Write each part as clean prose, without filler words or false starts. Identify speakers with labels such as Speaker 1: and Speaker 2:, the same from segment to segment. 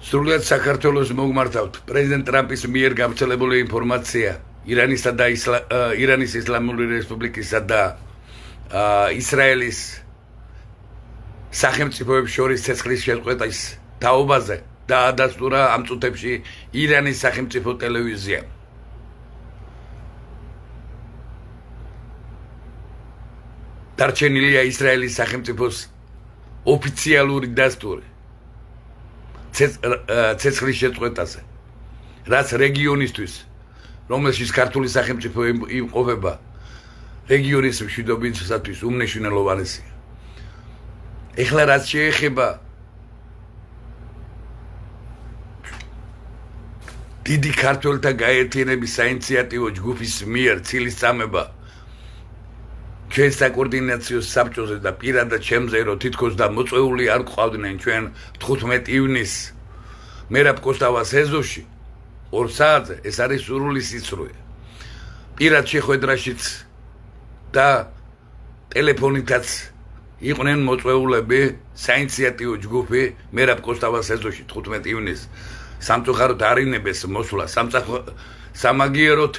Speaker 1: სრულად საქართველოს მოგმართავთ პრეზიდენტ ტრამპის მიერ გავრცელებული ინფორმაცია ირანისა და ირანის ისლამური რესპუბლიკისა და ისრაელის სახელმწიფოებს შორის ცეცხლის შეწყვეტის თაობაზე დაადასტურა ამ წუთებში ირანის სახელმწიფო ტელევიზიამ. დარჩენილია ისრაელის სახელმწიფოს ოფიციალური დასტური ცეცხლის შეწყვეტაზე, რაც რეგიონისთვის, რომელშიც ქართული სახელმწიფო იმყოფება, რეგიონის მშვიდობისათვის უმნიშვნელოვანესია. ეხლა რაც შეეხება დიდი ქართველთა გაერთიანების საინიციატივო ჯგუფის მიერ ცილის წამება ჩვენ საკოორდინაციო საბჭოზე და პირადად ჩემზე, რომ თითქოს და მოწვეული არ გვყავდნენ ჩვენ 15 ივნისს მერაბ კოსტავას ეზოში 2 საათზე, ეს არის სურვილი სიცრუე. პირად შეხვედრაშიც და ტელეფონითაც იყვნენ მოწვეულები საინიციატივო ჯგუფი მერაბ კოსტავას ეზოში 15 ივნისს. სამწუხაროდ არ ინებეს მოსვლა სამაგიეროდ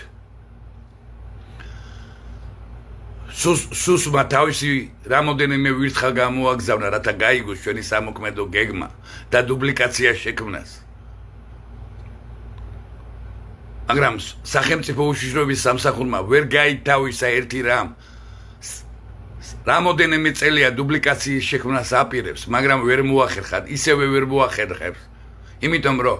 Speaker 1: სუსმა თავისი რამოდენიმე ვირთხა გამოაგზავნა, რათა გაიგოს ჩვენი სამოქმედო გეგმა და დუბლიკაცია შექმნას. მაგრამ სახელმწიფო უშიშროების სამსახურმა ვერ გაითავისა ერთი რამ. რამოდენიმე წელია დუბლიკაციის შექმნას აპირებს, მაგრამ ვერ მოახერხათ, ისევე ვერ მოახერხებს. იმიტომ რომ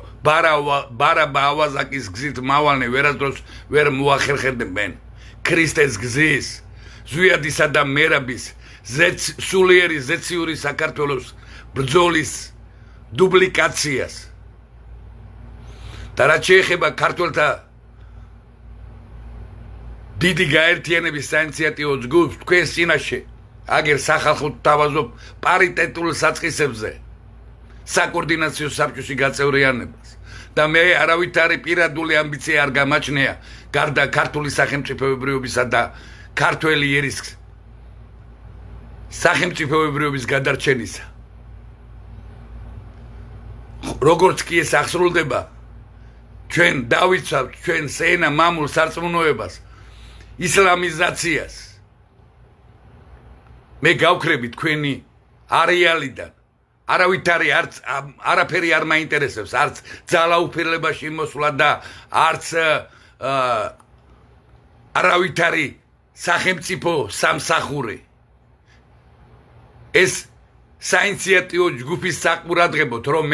Speaker 1: ბარაბა ავაზაკის გზით მავალნი ვერასდროს ვერ მოახერხებდნენ ქრისტეს გზის, ზვიადისა და მერაბის სულიერი ზეციური საქართველოს ბრძოლის დუბლიკაციას. და რაც შეეხება ქართველთა დიდი გაერთიანების საინიციატივო ჯგუფს, თქვენს წინაშე აგერ სახალხო თავაზობ პარიტეტულ საწყისებზე საკოორდინაციო საბჭოში გაწევრიანებას და მე არავითარი პირადული ამბიცია არ გამაჩნია გარდა ქართული სახელმწიფოებრიობისა და ქართველი ერის სახელმწიფოებრიობის გადარჩენისა. როგორც კი ეს აღსრულდება, ჩვენ დავიცავთ ჩვენ სენა მამულ სარწმუნოებას, ისლამიზაციას. მე გავქრები თქვენი არეალიდან არავითარი არაფერი არ მაინტერესებს, არც ძალაუფლებაში მოსვლა და არც არავითარი სახელმწიფო სამსახური. ეს საინიციატივო ჯგუფის საყურადღებოთ, რომ